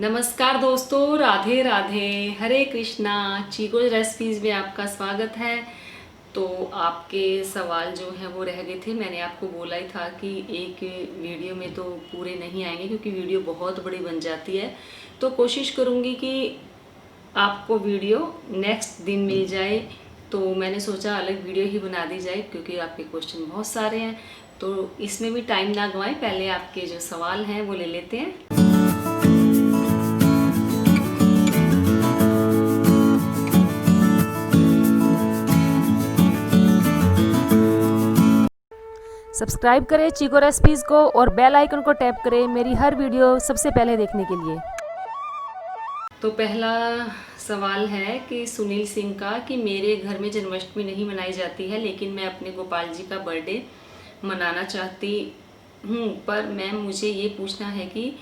नमस्कार दोस्तों, राधे राधे, हरे कृष्णा। चीको रेसिपीज़ में आपका स्वागत है। तो आपके सवाल जो हैं वो रह गए थे। मैंने आपको बोला ही था कि एक वीडियो में तो पूरे नहीं आएंगे क्योंकि वीडियो बहुत बड़ी बन जाती है। तो कोशिश करूँगी कि आपको वीडियो नेक्स्ट दिन मिल जाए। तो मैंने सोचा अलग वीडियो ही बना दी जाए क्योंकि आपके क्वेश्चन बहुत सारे हैं। तो इसमें भी टाइम ना गंवाएं, पहले आपके जो सवाल हैं वो ले लेते हैं। सब्सक्राइब करें चीको रेसिपीज़ को और बेल आइकन को टैप करें मेरी हर वीडियो सबसे पहले देखने के लिए। तो पहला सवाल है कि सुनील सिंह का कि मेरे घर में जन्माष्टमी नहीं मनाई जाती है, लेकिन मैं अपने गोपाल जी का बर्थडे मनाना चाहती हूँ। पर मैम मुझे ये पूछना है कि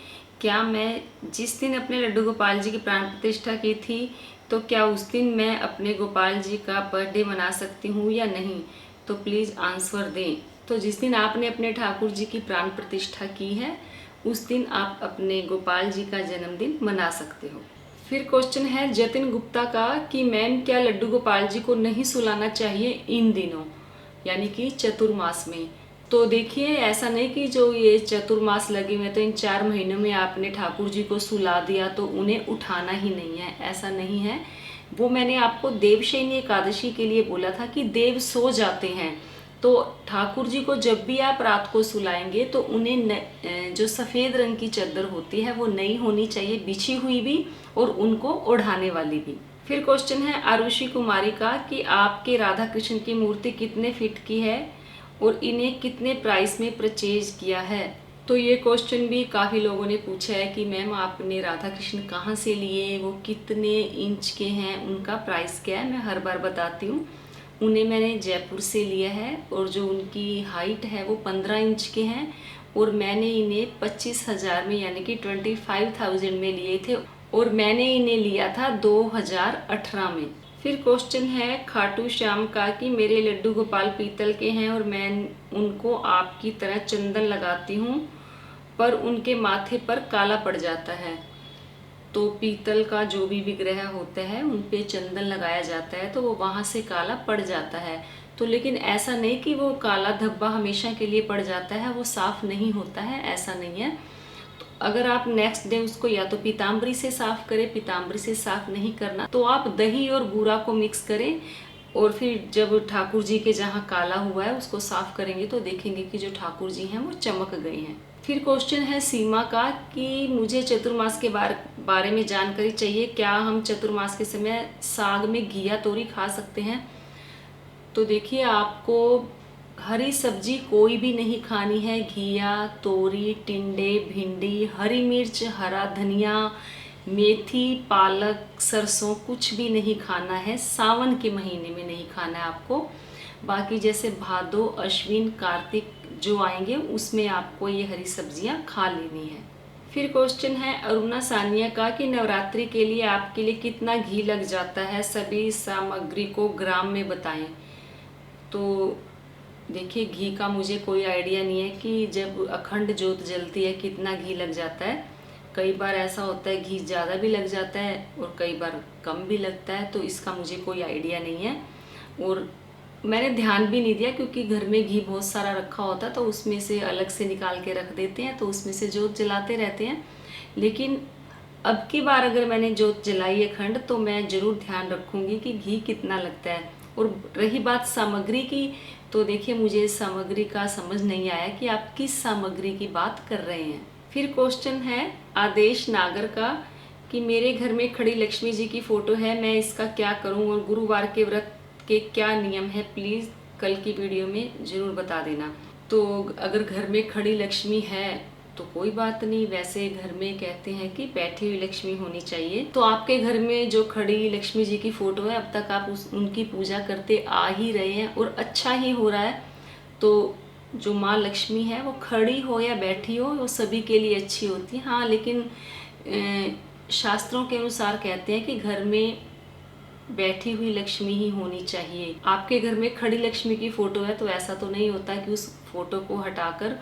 क्या मैं जिस दिन अपने लड्डू गोपाल जी की प्राण प्रतिष्ठा की थी, तो क्या उस दिन मैं अपने गोपाल जी का बर्थडे मना सकती हूँ या नहीं? तो प्लीज़ आंसर दें। तो जिस दिन आपने अपने ठाकुर जी की प्राण प्रतिष्ठा की है उस दिन आप अपने गोपाल जी का जन्मदिन मना सकते हो। फिर क्वेश्चन है जतिन गुप्ता का कि मैम क्या लड्डू गोपाल जी को नहीं सुलाना चाहिए इन दिनों, यानी कि चतुर्मास में? तो देखिए, ऐसा नहीं कि जो ये चतुर्मास लगे हुए तो इन 4 महीनों में आपने ठाकुर जी को सुला दिया तो उन्हें उठाना ही नहीं है, ऐसा नहीं है। वो मैंने आपको देवशयनी एकादशी के लिए बोला था कि देव सो जाते हैं, तो ठाकुर जी को जब भी आप रात को सुलाएंगे तो उन्हें जो सफ़ेद रंग की चादर होती है वो नई होनी चाहिए, बिछी हुई भी और उनको ओढ़ाने वाली भी। फिर क्वेश्चन है आरुषि कुमारी का कि आपके राधा कृष्ण की मूर्ति कितने फीट की है और इन्हें कितने प्राइस में परचेज किया है? तो ये क्वेश्चन भी काफ़ी लोगों ने पूछा है कि मैम आपने राधा कृष्ण कहाँ से लिए, वो कितने इंच के हैं, उनका प्राइस क्या है? मैं हर बार बताती हूँ। उन्हें मैंने जयपुर से लिया है और जो उनकी हाइट है वो 15 इंच के हैं और मैंने इन्हें 25,000 में यानी कि 25,000 में लिए थे और मैंने इन्हें लिया था 2018 में। फिर क्वेश्चन है खाटू श्याम का कि मेरे लड्डू गोपाल पीतल के हैं और मैं उनको आपकी तरह चंदन लगाती हूँ पर उनके माथे पर काला पड़ जाता है। तो पीतल का जो भी विग्रह होता है उन पे चंदन लगाया जाता है तो वो वहाँ से काला पड़ जाता है। तो लेकिन ऐसा नहीं कि वो काला धब्बा हमेशा के लिए पड़ जाता है, वो साफ़ नहीं होता है, ऐसा नहीं है। तो अगर आप नेक्स्ट डे उसको या तो पीताम्बरी से साफ़ करें, पीताम्बरी से साफ़ नहीं करना तो आप दही और बूरा को मिक्स करें और फिर जब ठाकुर जी के जहाँ काला हुआ है उसको साफ़ करेंगे तो देखेंगे कि जो ठाकुर जी हैं वो चमक गए हैं। फिर क्वेश्चन है सीमा का कि मुझे चतुर्मास के बारे में जानकारी चाहिए, क्या हम चतुर्मास के समय साग में घिया तोरी खा सकते हैं? तो देखिए, आपको हरी सब्जी कोई भी नहीं खानी है। घिया, तोरी, टिंडे, भिंडी, हरी मिर्च, हरा धनिया, मेथी, पालक, सरसों कुछ भी नहीं खाना है। सावन के महीने में नहीं खाना है आपको। बाकी जैसे भादो, अश्विन, कार्तिक जो आएंगे उसमें आपको ये हरी सब्जियां खा लेनी है। फिर क्वेश्चन है अरुणा सानिया का कि नवरात्रि के लिए आपके लिए कितना घी लग जाता है, सभी सामग्री को ग्राम में बताएं। तो देखिए, घी का मुझे कोई आइडिया नहीं है कि जब अखंड जोत जलती है कितना घी लग जाता है। कई बार ऐसा होता है घी ज़्यादा भी लग जाता है और कई बार कम भी लगता है, तो इसका मुझे कोई आइडिया नहीं है और मैंने ध्यान भी नहीं दिया क्योंकि घर में घी बहुत सारा रखा होता है तो उसमें से अलग से निकाल के रख देते हैं, तो उसमें से जोत जलाते रहते हैं। लेकिन अब की बार अगर मैंने जोत जलाई अखंड तो मैं ज़रूर ध्यान रखूँगी कि घी कितना लगता है। और रही बात सामग्री की, तो देखिए मुझे सामग्री का समझ नहीं आया कि आप किस सामग्री की बात कर रहे हैं। फिर क्वेश्चन है आदेश नागर का कि मेरे घर में खड़ी लक्ष्मी जी की फ़ोटो है, मैं इसका क्या करूं और गुरुवार के व्रत के क्या नियम है, प्लीज़ कल की वीडियो में ज़रूर बता देना। तो अगर घर में खड़ी लक्ष्मी है तो कोई बात नहीं, वैसे घर में कहते हैं कि बैठी हुई लक्ष्मी होनी चाहिए। तो आपके घर में जो खड़ी लक्ष्मी जी की फ़ोटो है अब तक आप उनकी पूजा करते आ ही रहे हैं और अच्छा ही हो रहा है। तो जो माँ लक्ष्मी है वो खड़ी हो या बैठी हो वो सभी के लिए अच्छी होती है। हाँ, लेकिन शास्त्रों के अनुसार कहते हैं कि घर में बैठी हुई लक्ष्मी ही होनी चाहिए। आपके घर में खड़ी लक्ष्मी की फ़ोटो है तो ऐसा तो नहीं होता कि उस फोटो को हटाकर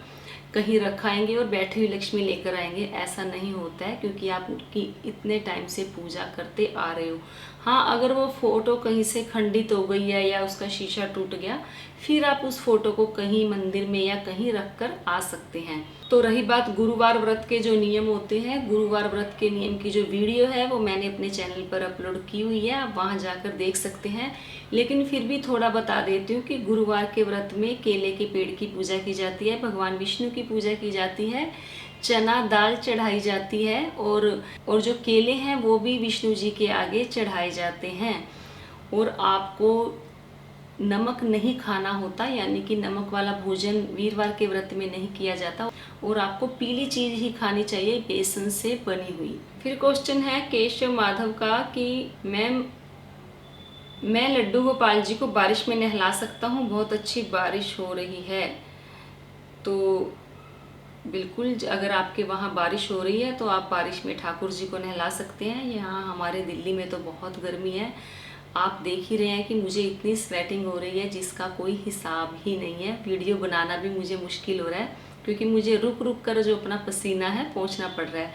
कहीं रखाएंगे और बैठी हुई लक्ष्मी लेकर आएंगे, ऐसा नहीं होता है, क्योंकि आप उनकी इतने टाइम से पूजा करते आ रहे हो। हाँ, अगर वो फोटो कहीं से खंडित हो गई है या उसका शीशा टूट गया, फिर आप उस फोटो को कहीं मंदिर में या कहीं रख कर आ सकते हैं। तो रही बात गुरुवार व्रत के जो नियम होते हैं, गुरुवार व्रत के नियम की जो वीडियो है वो मैंने अपने चैनल पर अपलोड की हुई है, आप वहां जाकर देख सकते हैं। लेकिन फिर भी थोड़ा बता देती हूँ कि गुरुवार के व्रत में केले के पेड़ की पूजा की जाती है, भगवान विष्णु की पूजा की जाती है, चना दाल चढ़ाई जाती है, और जो केले हैं वो भी विष्णु जी के आगे चढ़ाए जाते हैं। और आपको नमक नहीं खाना होता, यानी कि नमक वाला भोजन वीरवार के व्रत में नहीं किया जाता, और आपको पीली चीज ही खानी चाहिए, बेसन से बनी हुई। फिर क्वेश्चन है केशव माधव का कि मैं लड्डू गोपाल जी को बारिश में नहला सकता हूँ, बहुत अच्छी बारिश हो रही है। तो बिल्कुल, अगर आपके वहाँ बारिश हो रही है तो आप बारिश में ठाकुर जी को नहला सकते हैं। यहाँ हमारे दिल्ली में तो बहुत गर्मी है, आप देख ही रहे हैं कि मुझे इतनी स्वेटिंग हो रही है जिसका कोई हिसाब ही नहीं है। वीडियो बनाना भी मुझे मुश्किल हो रहा है, क्योंकि मुझे रुक रुक कर जो अपना पसीना है पोंछना पड़ रहा है।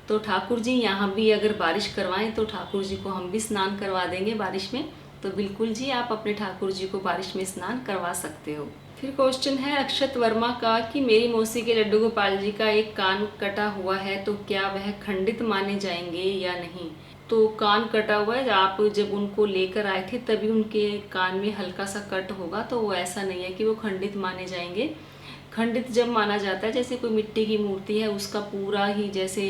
तो ठाकुर जी यहाँ भी अगर बारिश करवाएं तो ठाकुर जी को हम भी स्नान करवा देंगे बारिश में। तो बिल्कुल जी, आप अपने ठाकुर जी को बारिश में स्नान करवा सकते हो। फिर क्वेश्चन है अक्षत वर्मा का कि मेरी मौसी के लड्डू गोपाल जी का एक कान कटा हुआ है, तो क्या वह खंडित माने जाएंगे या नहीं। तो कान कटा हुआ है, आप जब उनको लेकर आए थे तभी उनके कान में हल्का सा कट होगा, तो वो ऐसा नहीं है कि वो खंडित माने जाएंगे। खंडित जब माना जाता है, जैसे कोई मिट्टी की मूर्ति है, उसका पूरा ही जैसे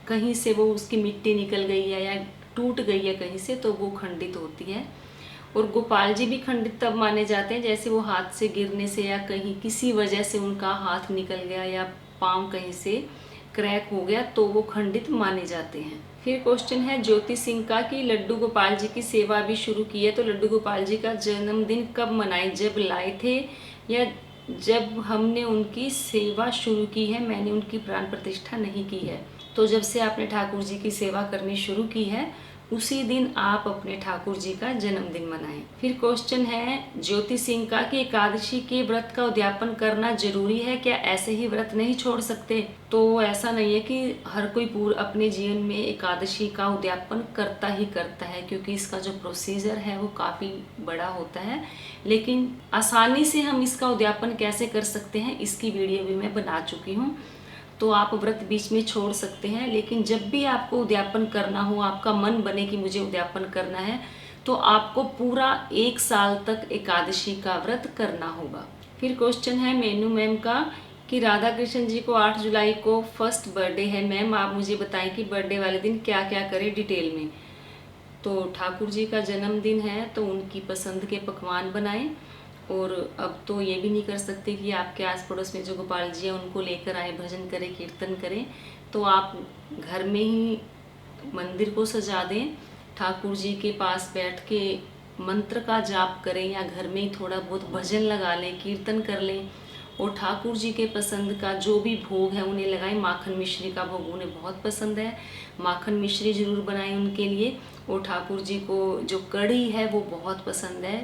कहीं से वो उसकी मिट्टी निकल गई है या टूट गई है कहीं से, तो वो खंडित होती है। और गोपाल जी भी खंडित तब माने जाते हैं जैसे वो हाथ से गिरने से या कहीं किसी वजह से उनका हाथ निकल गया या पाँव कहीं से क्रैक हो गया, तो वो खंडित माने जाते हैं। फिर क्वेश्चन है ज्योति सिंह का कि लड्डू गोपाल जी की सेवा भी शुरू की है, तो लड्डू गोपाल जी का जन्मदिन कब मनाए, जब लाए थे या जब हमने उनकी सेवा शुरू की है। मैंने उनकी प्राण प्रतिष्ठा नहीं की है। तो जब से आपने ठाकुर जी की सेवा करनी शुरू की है, उसी दिन आप अपने ठाकुर जी का जन्मदिन मनाएं। फिर क्वेश्चन है ज्योति सिंह का कि एकादशी के व्रत का उद्यापन करना जरूरी है क्या, ऐसे ही व्रत नहीं छोड़ सकते। तो ऐसा नहीं है कि हर कोई अपने जीवन में एकादशी का उद्यापन करता ही करता है, क्योंकि इसका जो प्रोसीजर है वो काफ़ी बड़ा होता है। लेकिन आसानी से हम इसका उद्यापन कैसे कर सकते हैं, इसकी वीडियो भी मैं बना चुकी हूँ। तो आप व्रत बीच में छोड़ सकते हैं, लेकिन जब भी आपको उद्यापन करना हो, आपका मन बने कि मुझे उद्यापन करना है, तो आपको पूरा 1 साल तक एकादशी का व्रत करना होगा। फिर क्वेश्चन है मेनू मैम का कि राधा कृष्ण जी को 8 जुलाई को फर्स्ट बर्थडे है मैम, आप मुझे बताएं कि बर्थडे वाले दिन क्या क्या करें डिटेल में। तो ठाकुर जी का जन्मदिन है तो उनकी पसंद के पकवान बनाएं, और अब तो ये भी नहीं कर सकते कि आपके आस पड़ोस में जो गोपाल जी हैं उनको लेकर आए, भजन करें, कीर्तन करें। तो आप घर में ही मंदिर को सजा दें, ठाकुर जी के पास बैठ के मंत्र का जाप करें, या घर में ही थोड़ा बहुत भजन लगा लें, कीर्तन कर लें, और ठाकुर जी के पसंद का जो भी भोग है उन्हें लगाएं। माखन मिश्री का भोग उन्हें बहुत पसंद है, माखन मिश्री जरूर बनाएं उनके लिए। और ठाकुर जी को जो कढ़ी है वो बहुत पसंद है,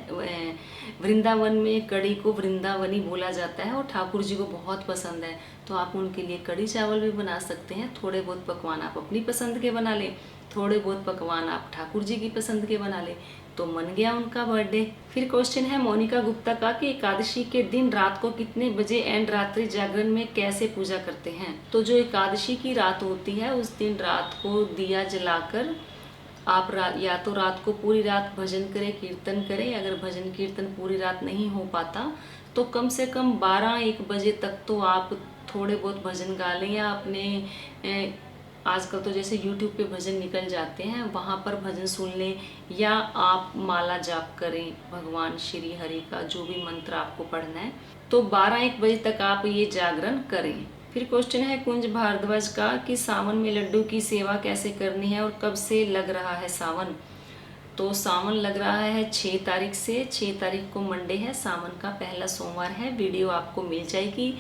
वृंदावन में कढ़ी को वृंदावनी बोला जाता है और ठाकुर जी को बहुत पसंद है। तो आप उनके लिए कढ़ी चावल भी बना सकते हैं। थोड़े बहुत पकवान आप अपनी पसंद के बना लें, थोड़े बहुत पकवान आप ठाकुर जी की पसंद के बना लें, तो मन गया उनका बर्थडे। फिर क्वेश्चन है मोनिका गुप्ता का कि एकादशी के दिन रात को कितने बजे एंड रात्रि जागरण में कैसे पूजा करते हैं। तो जो एकादशी की रात होती है उस दिन रात को दिया जलाकर आप या तो रात को पूरी रात भजन करें, कीर्तन करें। अगर भजन कीर्तन पूरी रात नहीं हो पाता तो कम से कम 12-1 बजे तक तो आप थोड़े बहुत भजन गा लें, या अपने आजकल तो जैसे YouTube पे भजन निकल जाते हैं, वहाँ पर भजन सुन लें, या आप माला जाप करें भगवान श्री हरि का, जो भी मंत्र आपको पढ़ना है। तो 12-1 बजे तक आप ये जागरण करें। फिर क्वेश्चन है कुंज भारद्वाज का कि सावन में लड्डू की सेवा कैसे करनी है और कब से लग रहा है सावन। तो सावन लग रहा है 6 तारीख से। 6 तारीख को मंडे है, सावन का पहला सोमवार है। वीडियो आपको मिल जाएगी,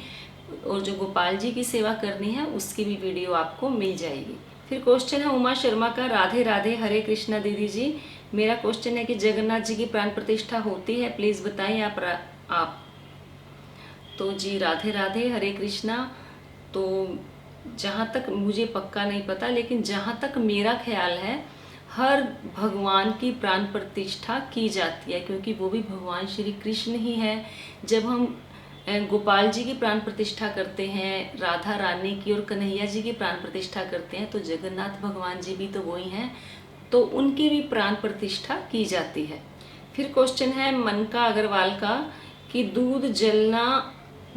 और जो गोपाल जी की सेवा करनी है उसकी भी वीडियो आपको मिल जाएगी। फिर क्वेश्चन है उमा शर्मा का, राधे राधे, हरे कृष्णा दीदी जी। मेरा क्वेश्चन है कि जगन्नाथ जी की प्राण प्रतिष्ठा होती है, प्लीज़ बताएं आप। तो जी राधे राधे, हरे कृष्णा। तो जहाँ तक मुझे पक्का नहीं पता, लेकिन जहाँ तक मेरा ख्याल है हर भगवान की प्राण प्रतिष्ठा की जाती है, क्योंकि वो भी भगवान श्री कृष्ण ही है। जब हम गोपाल जी की प्राण प्रतिष्ठा करते हैं, राधा रानी की और कन्हैया जी की प्राण प्रतिष्ठा करते हैं, तो जगन्नाथ भगवान जी भी तो वही हैं, तो उनकी भी प्राण प्रतिष्ठा की जाती है। फिर क्वेश्चन है मनका अग्रवाल का कि दूध जलना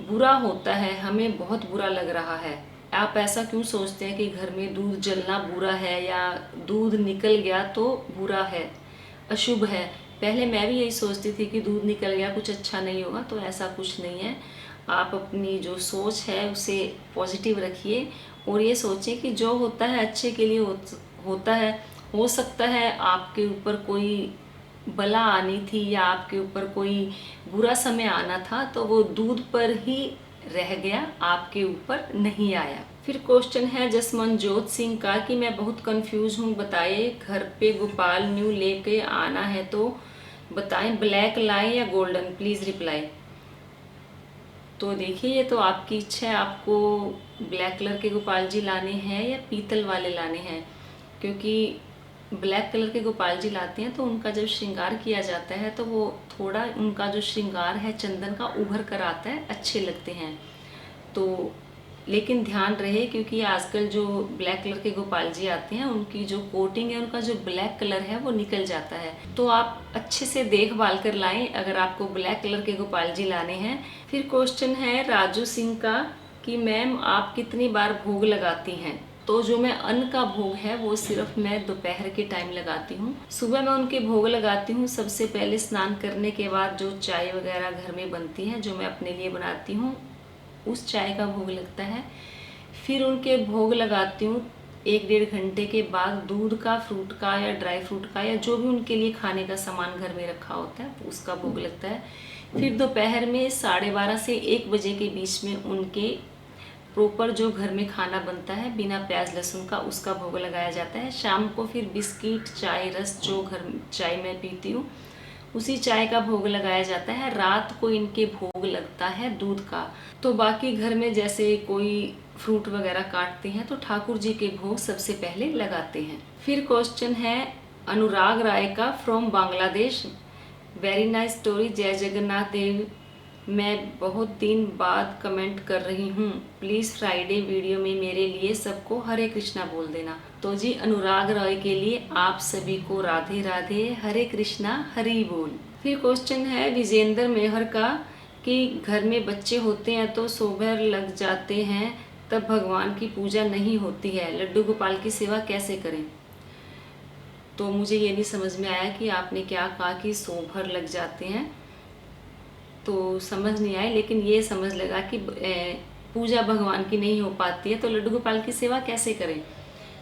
बुरा होता है, हमें बहुत बुरा लग रहा है। आप ऐसा क्यों सोचते हैं कि घर में दूध जलना बुरा है या दूध निकल गया तो बुरा है, अशुभ है? पहले मैं भी यही सोचती थी कि दूध निकल गया कुछ अच्छा नहीं होगा, तो ऐसा कुछ नहीं है। आप अपनी जो सोच है उसे पॉजिटिव रखिए और ये सोचें कि जो होता है अच्छे के लिए होता है। हो सकता है आपके ऊपर कोई बला आनी थी या आपके ऊपर कोई बुरा समय आना था, तो वो दूध पर ही रह गया, आपके ऊपर नहीं आया। फिर क्वेश्चन है जसमनजोत सिंह का कि मैं बहुत कंफ्यूज हूँ, बताइए घर पे गोपाल न्यू लेके आना है तो बताएं, ब्लैक लाएं या गोल्डन, प्लीज़ रिप्लाई। तो देखिए ये तो आपकी इच्छा है, आपको ब्लैक कलर के गोपाल जी लाने हैं या पीतल वाले लाने हैं, क्योंकि ब्लैक कलर के गोपाल जी लाते हैं तो उनका जब श्रृंगार किया जाता है तो वो थोड़ा उनका जो श्रृंगार है चंदन का उभर कर आता है, अच्छे लगते हैं। तो लेकिन ध्यान रहे, क्योंकि आजकल जो ब्लैक कलर के गोपाल जी आते हैं उनकी जो कोटिंग है, उनका जो ब्लैक कलर है वो निकल जाता है, तो आप अच्छे से देखभाल कर लाएं अगर आपको ब्लैक कलर के गोपाल जी लाने हैं। फिर क्वेश्चन है राजू सिंह का कि मैम आप कितनी बार भोग लगाती हैं? तो जो मैं अन्न का भोग है वो सिर्फ मैं दोपहर के टाइम लगाती हूँ। सुबह मैं उनके भोग लगाती हूँ, सबसे पहले स्नान करने के बाद जो चाय वगैरह घर में बनती है, जो मैं अपने लिए बनाती हूँ, उस चाय का भोग लगता है। फिर उनके भोग लगाती हूँ 1-1.5 घंटे के बाद दूध का, फ्रूट का या ड्राई फ्रूट का या जो भी उनके लिए खाने का सामान घर में रखा होता है उसका भोग लगता है। फिर दोपहर में 12:30 से 1 बजे के बीच में उनके प्रॉपर जो घर में खाना बनता है बिना प्याज लहसुन का, उसका भोग लगाया जाता है। शाम को फिर बिस्किट, चाय, रस, जो घर चाय मैं पीती हूँ उसी चाय का भोग लगाया जाता है। रात को इनके भोग लगता है दूध का। तो बाकी घर में जैसे कोई फ्रूट वगैरह काटते हैं तो ठाकुर जी के भोग सबसे पहले लगाते हैं। फिर क्वेश्चन है अनुराग राय का from Bangladesh, very nice story, जय जगन्नाथ देव। मैं बहुत दिन बाद कमेंट कर रही हूँ, प्लीज़ फ्राइडे वीडियो में मेरे लिए सबको हरे कृष्णा बोल देना। तो जी अनुराग रॉय के लिए आप सभी को राधे राधे, हरे कृष्णा, हरि बोल। फिर क्वेश्चन है विजेंद्र मेहर का कि घर में बच्चे होते हैं तो सोबर लग जाते हैं, तब भगवान की पूजा नहीं होती है, लड्डू गोपाल की सेवा कैसे करें? तो मुझे ये नहीं समझ में आया कि आपने क्या कहा कि सोभर लग जाते हैं, तो समझ नहीं आए, लेकिन ये समझ लगा कि पूजा भगवान की नहीं हो पाती है तो लड्डू गोपाल की सेवा कैसे करें।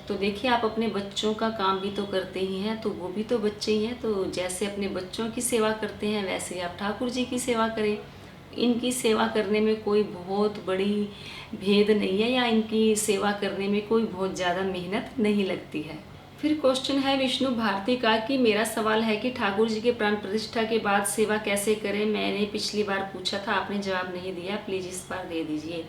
तो देखिए आप अपने बच्चों का काम भी तो करते ही हैं, तो वो भी तो बच्चे ही हैं, तो जैसे अपने बच्चों की सेवा करते हैं वैसे ही आप ठाकुर जी की सेवा करें। इनकी सेवा करने में कोई बहुत बड़ी भेद नहीं है या इनकी सेवा करने में कोई बहुत ज़्यादा मेहनत नहीं लगती है। फिर क्वेश्चन है विष्णु भारती का कि मेरा सवाल है कि ठाकुर जी के प्राण प्रतिष्ठा के बाद सेवा कैसे करें? मैंने पिछली बार पूछा था, आपने जवाब नहीं दिया, प्लीज़ इस बार दे दीजिए।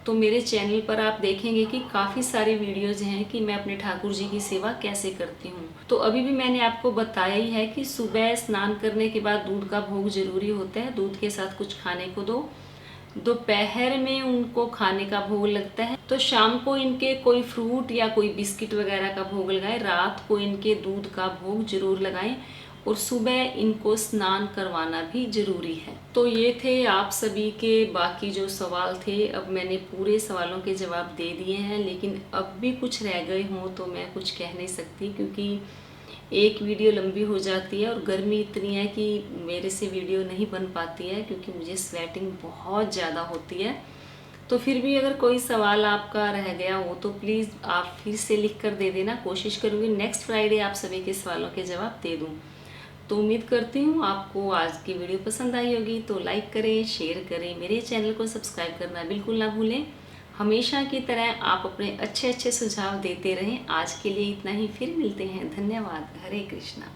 तो मेरे चैनल पर आप देखेंगे कि काफ़ी सारी वीडियोस हैं कि मैं अपने ठाकुर जी की सेवा कैसे करती हूँ। तो अभी भी मैंने आपको बताया ही है कि सुबह स्नान करने के बाद दूध का भोग जरूरी होता है, दूध के साथ कुछ खाने को दो। दोपहर में उनको खाने का भोग लगता है, तो शाम को इनके कोई फ्रूट या कोई बिस्किट वगैरह का भोग लगाएं। रात को इनके दूध का भोग जरूर लगाएं और सुबह इनको स्नान करवाना भी जरूरी है। तो ये थे आप सभी के बाकी जो सवाल थे। अब मैंने पूरे सवालों के जवाब दे दिए हैं, लेकिन अब भी कुछ रह गए हों तो मैं कुछ कह नहीं सकती, क्योंकि एक वीडियो लंबी हो जाती है और गर्मी इतनी है कि मेरे से वीडियो नहीं बन पाती है, क्योंकि मुझे स्वेटिंग बहुत ज़्यादा होती है। तो फिर भी अगर कोई सवाल आपका रह गया हो तो प्लीज़ आप फिर से लिख कर दे देना, कोशिश करूँगी नेक्स्ट फ्राइडे आप सभी के सवालों के जवाब दे दूँ। तो उम्मीद करती हूँ आपको आज की वीडियो पसंद आई होगी, तो लाइक करें, शेयर करें, मेरे चैनल को सब्सक्राइब करना बिल्कुल ना भूलें। हमेशा की तरह आप अपने अच्छे अच्छे सुझाव देते रहें। आज के लिए इतना ही, फिर मिलते हैं। धन्यवाद। हरे कृष्णा।